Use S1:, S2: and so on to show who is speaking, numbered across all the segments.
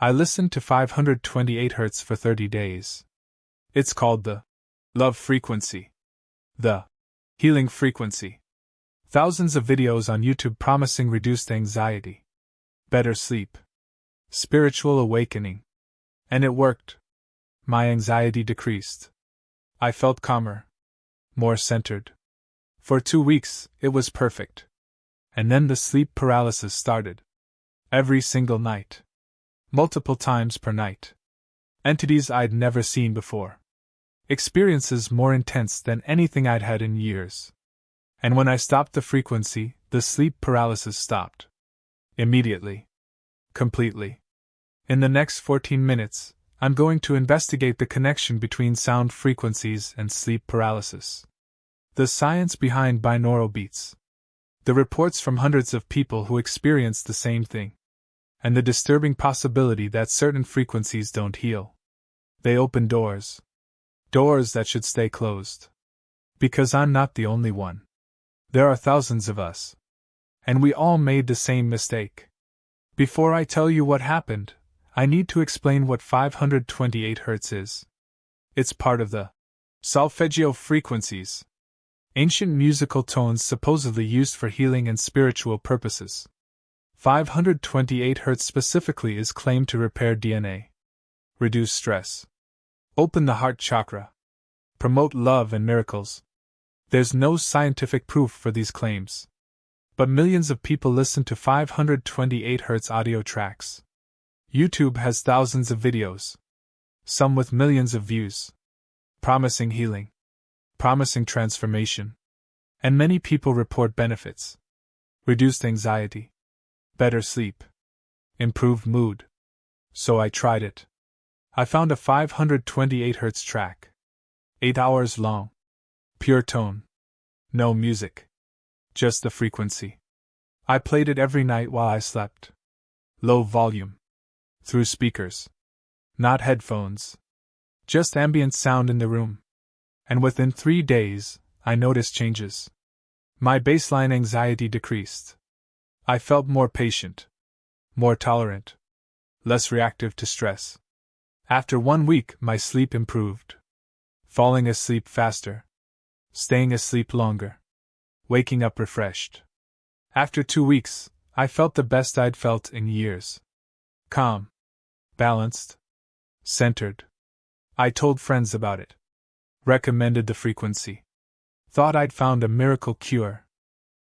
S1: I listened to 528 Hz for 30 days. It's called the love frequency, the healing frequency. Thousands of videos on YouTube promising reduced anxiety, better sleep, spiritual awakening. And it worked. My anxiety decreased. I felt calmer, more centered. For 2 weeks, it was perfect. And then the sleep paralysis started. Every single night. Multiple times per night. Entities I'd never seen before. Experiences more intense than anything I'd had in years. And when I stopped the frequency, the sleep paralysis stopped. Immediately. Completely. In the next 14 minutes, I'm going to investigate the connection between sound frequencies and sleep paralysis. The science behind binaural beats. The reports from hundreds of people who experienced the same thing. And the disturbing possibility that certain frequencies don't heal. They open doors. Doors that should stay closed. Because I'm not the only one. There are thousands of us. And we all made the same mistake. Before I tell you what happened, I need to explain what 528 Hz is. It's part of the solfeggio frequencies. Ancient musical tones supposedly used for healing and spiritual purposes. 528 Hz specifically is claimed to repair DNA, reduce stress, open the heart chakra, promote love and miracles. There's no scientific proof for these claims. But millions of people listen to 528 Hz audio tracks. YouTube has thousands of videos, some with millions of views, promising healing, promising transformation. And many people report benefits. Reduced anxiety. Better sleep. Improved mood. So I tried it. I found a 528 Hz track. 8 hours long. Pure tone. No music. Just the frequency. I played it every night while I slept. Low volume. Through speakers. Not headphones. Just ambient sound in the room. And within 3 days, I noticed changes. My baseline anxiety decreased. I felt more patient, more tolerant, less reactive to stress. After 1 week, my sleep improved. Falling asleep faster, staying asleep longer, waking up refreshed. After 2 weeks, I felt the best I'd felt in years. Calm, balanced, centered. I told friends about it. Recommended the frequency. Thought I'd found a miracle cure.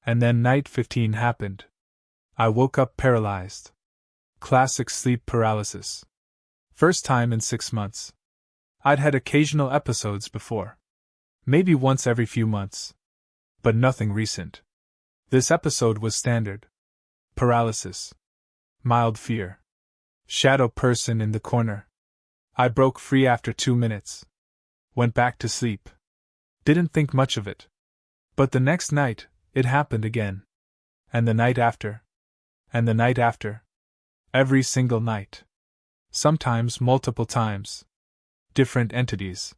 S1: And then night 15 happened. I woke up paralyzed. Classic sleep paralysis. First time in 6 months. I'd had occasional episodes before. Maybe once every few months. But nothing recent. This episode was standard. Paralysis. Mild fear. Shadow person in the corner. I broke free after 2 minutes. Went back to sleep. Didn't think much of it. But the next night, it happened again. And the night after. And the night after. Every single night. Sometimes multiple times. Different entities.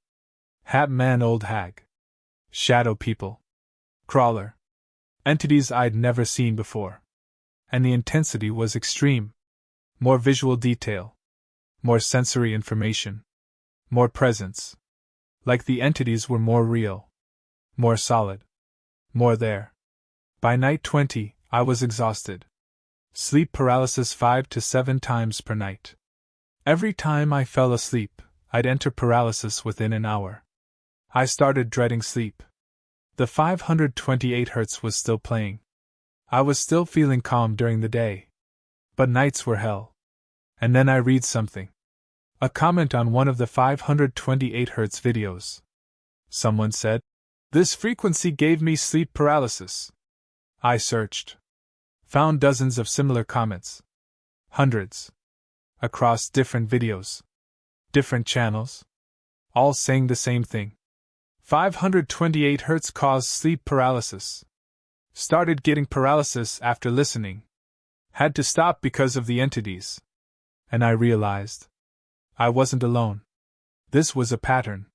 S1: Hat man, old hag. Shadow people. Crawler. Entities I'd never seen before. And the intensity was extreme. More visual detail. More sensory information. More presence. Like the entities were more real. More solid. More there. By night 20, I was exhausted. Sleep paralysis 5 to 7 times per night. Every time I fell asleep, I'd enter paralysis within an hour. I started dreading sleep. The 528 Hz was still playing. I was still feeling calm during the day. But nights were hell. And then I read something. A comment on one of the 528 Hz videos. Someone said, "This frequency gave me sleep paralysis." I searched. Found dozens of similar comments. Hundreds. Across different videos. Different channels. All saying the same thing. 528 Hz caused sleep paralysis. Started getting paralysis after listening. Had to stop because of the entities. And I realized I wasn't alone. This was a pattern.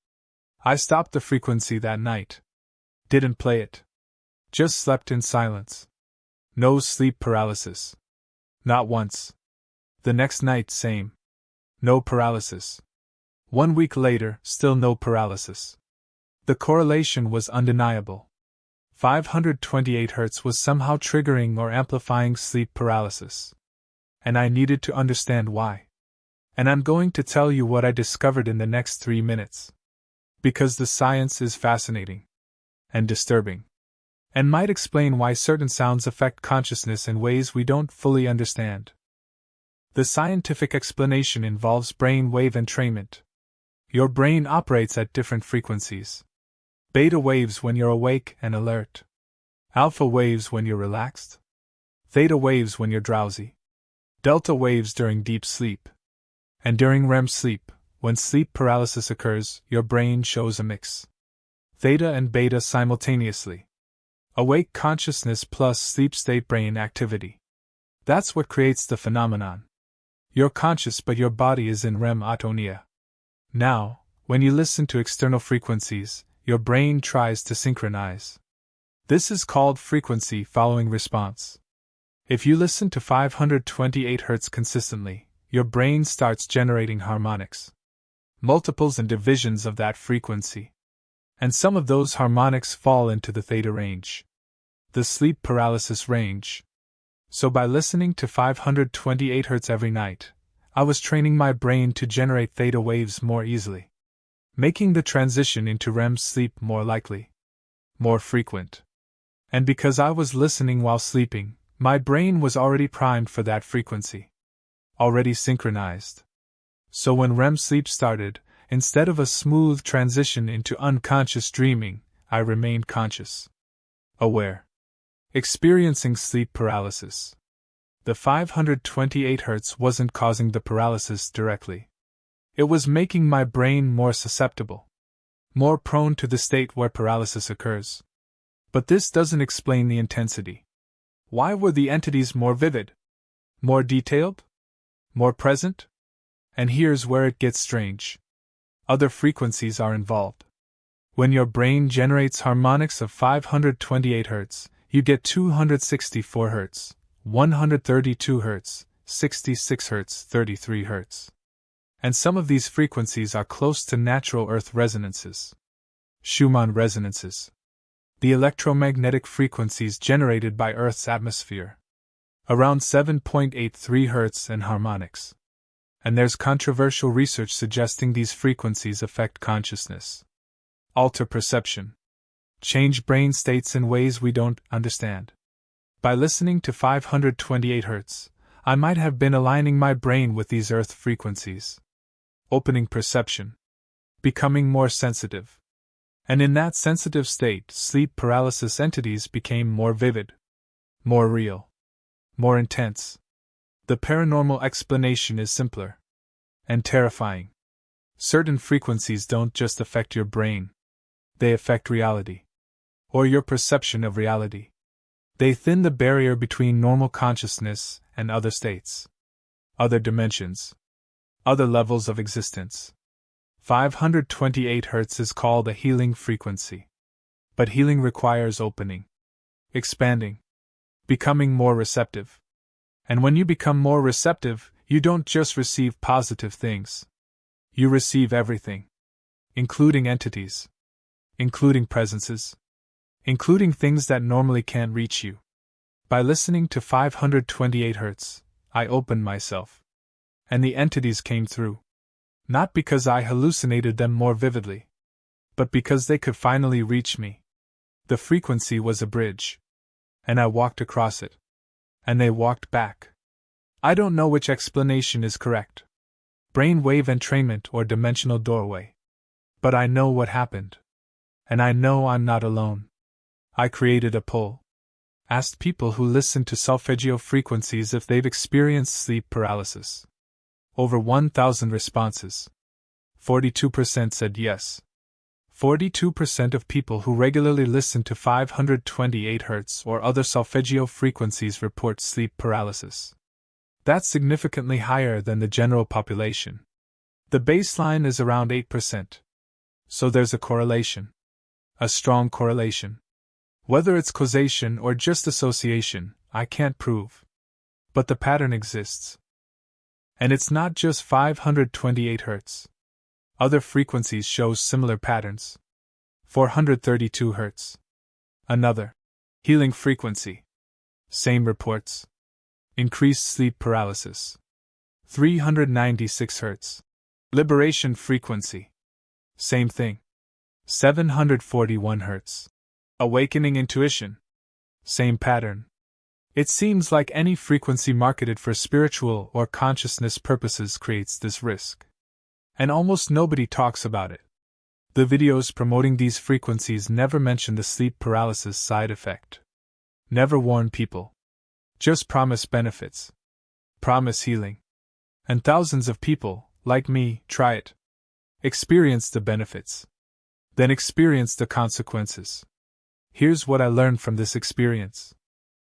S1: I stopped the frequency that night. Didn't play it. Just slept in silence. No sleep paralysis. Not once. The next night, same. No paralysis. 1 week later, still no paralysis. The correlation was undeniable. 528 Hz was somehow triggering or amplifying sleep paralysis. And I needed to understand why. And I'm going to tell you what I discovered in the next 3 minutes. Because the science is fascinating. And disturbing. And might explain why certain sounds affect consciousness in ways we don't fully understand. The scientific explanation involves brain wave entrainment. Your brain operates at different frequencies. Beta waves when you're awake and alert. Alpha waves when you're relaxed. Theta waves when you're drowsy. Delta waves during deep sleep. And during REM sleep, when sleep paralysis occurs, your brain shows a mix. Theta and beta simultaneously. Awake consciousness plus sleep state brain activity. That's what creates the phenomenon. You're conscious but your body is in REM atonia. Now, when you listen to external frequencies, your brain tries to synchronize. This is called frequency following response. If you listen to 528 Hz consistently, your brain starts generating harmonics. Multiples and divisions of that frequency. And some of those harmonics fall into the theta range. The sleep paralysis range. So by listening to 528 Hz every night, I was training my brain to generate theta waves more easily. Making the transition into REM sleep more likely. More frequent. And because I was listening while sleeping, my brain was already primed for that frequency. Already synchronized. So when REM sleep started, instead of a smooth transition into unconscious dreaming, I remained conscious. Aware. Experiencing sleep paralysis. The 528 Hz wasn't causing the paralysis directly. It was making my brain more susceptible. More prone to the state where paralysis occurs. But this doesn't explain the intensity. Why were the entities more vivid? More detailed? More present? And here's where it gets strange. Other frequencies are involved. When your brain generates harmonics of 528 Hz, you get 264 Hz, 132 Hz, 66 Hz, 33 Hz. And some of these frequencies are close to natural Earth resonances. Schumann resonances. The electromagnetic frequencies generated by Earth's atmosphere. Around 7.83 Hz and harmonics. And there's controversial research suggesting these frequencies affect consciousness. Alter perception. Change brain states in ways we don't understand. By listening to 528 Hz, I might have been aligning my brain with these Earth frequencies. Opening perception. Becoming more sensitive. And in that sensitive state, sleep paralysis entities became more vivid. More real. More intense. The paranormal explanation is simpler. And terrifying. Certain frequencies don't just affect your brain. They affect reality. Or your perception of reality. They thin the barrier between normal consciousness and other states. Other dimensions. Other levels of existence. 528 Hz is called a healing frequency. But healing requires opening. Expanding. Becoming more receptive. And when you become more receptive, you don't just receive positive things. You receive everything. Including entities. Including presences. Including things that normally can't reach you. By listening to 528 Hz, I opened myself. And the entities came through. Not because I hallucinated them more vividly. But because they could finally reach me. The frequency was a bridge. And I walked across it. And they walked back. I don't know which explanation is correct. Brainwave entrainment or dimensional doorway. But I know what happened. And I know I'm not alone. I created a poll. Asked people who listen to solfeggio frequencies if they've experienced sleep paralysis. Over 1,000 responses. 42% said yes. 42% of people who regularly listen to 528 Hz or other solfeggio frequencies report sleep paralysis. That's significantly higher than the general population. The baseline is around 8%. So there's a correlation. A strong correlation. Whether it's causation or just association, I can't prove. But the pattern exists. And it's not just 528 Hz. Other frequencies show similar patterns. 432 Hz. Another. Healing frequency. Same reports. Increased sleep paralysis. 396 Hz. Liberation frequency. Same thing. 741 Hz. Awakening intuition. Same pattern. It seems like any frequency marketed for spiritual or consciousness purposes creates this risk. And almost nobody talks about it. The videos promoting these frequencies never mention the sleep paralysis side effect. Never warn people. Just promise benefits. Promise healing. And thousands of people, like me, try it. Experience the benefits. Then experience the consequences. Here's what I learned from this experience.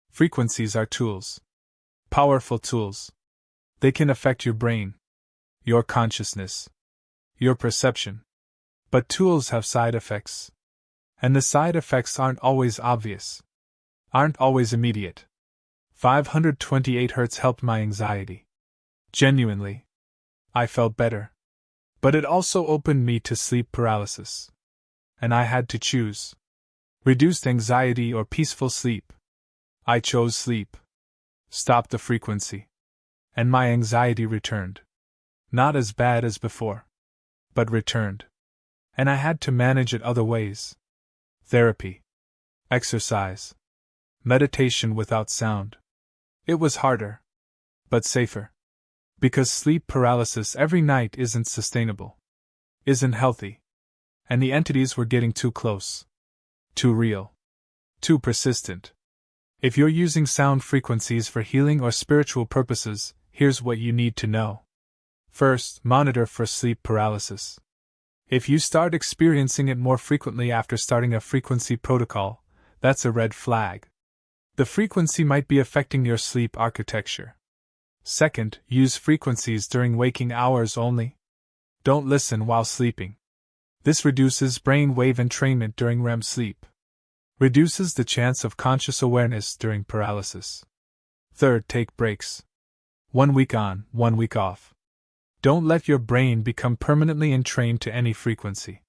S1: Frequencies are tools. Powerful tools. They can affect your brain, your consciousness, your perception. But tools have side effects. And the side effects aren't always obvious. Aren't always immediate. 528 Hz helped my anxiety. Genuinely. I felt better. But it also opened me to sleep paralysis. And I had to choose. Reduced anxiety or peaceful sleep. I chose sleep. Stopped the frequency. And my anxiety returned. Not as bad as before. But returned. And I had to manage it other ways. Therapy. Exercise. Meditation without sound. It was harder. But safer. Because sleep paralysis every night isn't sustainable. Isn't healthy. And the entities were getting too close. Too real. Too persistent. If you're using sound frequencies for healing or spiritual purposes, here's what you need to know. First, monitor for sleep paralysis. If you start experiencing it more frequently after starting a frequency protocol, that's a red flag. The frequency might be affecting your sleep architecture. Second, use frequencies during waking hours only. Don't listen while sleeping. This reduces brain wave entrainment during REM sleep. Reduces the chance of conscious awareness during paralysis. Third, take breaks. 1 week on, 1 week off. Don't let your brain become permanently entrained to any frequency.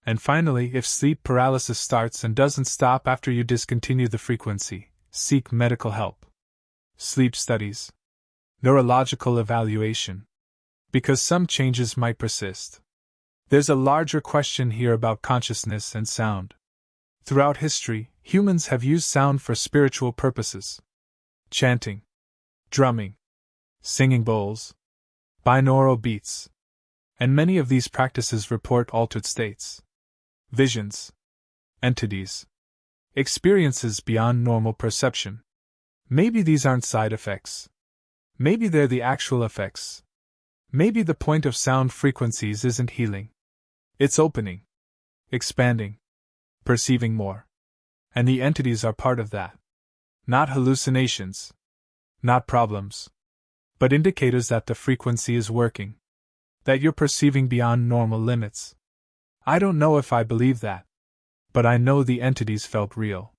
S1: And finally, if sleep paralysis starts and doesn't stop after you discontinue the frequency, seek medical help. Sleep studies. Neurological evaluation. Because some changes might persist. There's a larger question here about consciousness and sound. Throughout history, humans have used sound for spiritual purposes. Chanting, drumming, singing bowls, binaural beats. And many of these practices report altered states, visions, entities, experiences beyond normal perception. Maybe these aren't side effects. Maybe they're the actual effects. Maybe the point of sound frequencies isn't healing. It's opening, expanding, perceiving more. And the entities are part of that. Not hallucinations. Not problems. But indicators that the frequency is working. That you're perceiving beyond normal limits. I don't know if I believe that. But I know the entities felt real.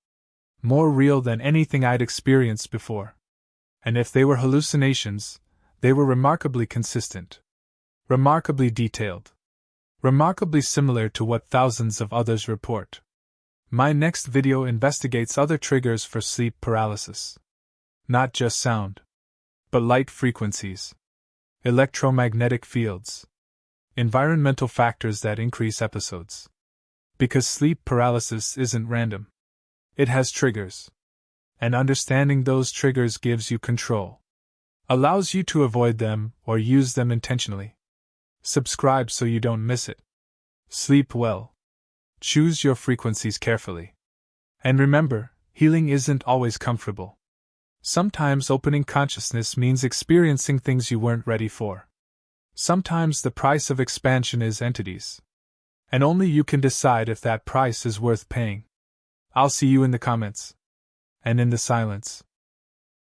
S1: More real than anything I'd experienced before. And if they were hallucinations, they were remarkably consistent. Remarkably detailed. Remarkably similar to what thousands of others report. My next video investigates other triggers for sleep paralysis. Not just sound. But light frequencies. Electromagnetic fields. Environmental factors that increase episodes. Because sleep paralysis isn't random. It has triggers. And understanding those triggers gives you control. Allows you to avoid them or use them intentionally. Subscribe so you don't miss it. Sleep well. Choose your frequencies carefully. And remember, healing isn't always comfortable. Sometimes opening consciousness means experiencing things you weren't ready for. Sometimes the price of expansion is entities. And only you can decide if that price is worth paying. I'll see you in the comments. And in the silence.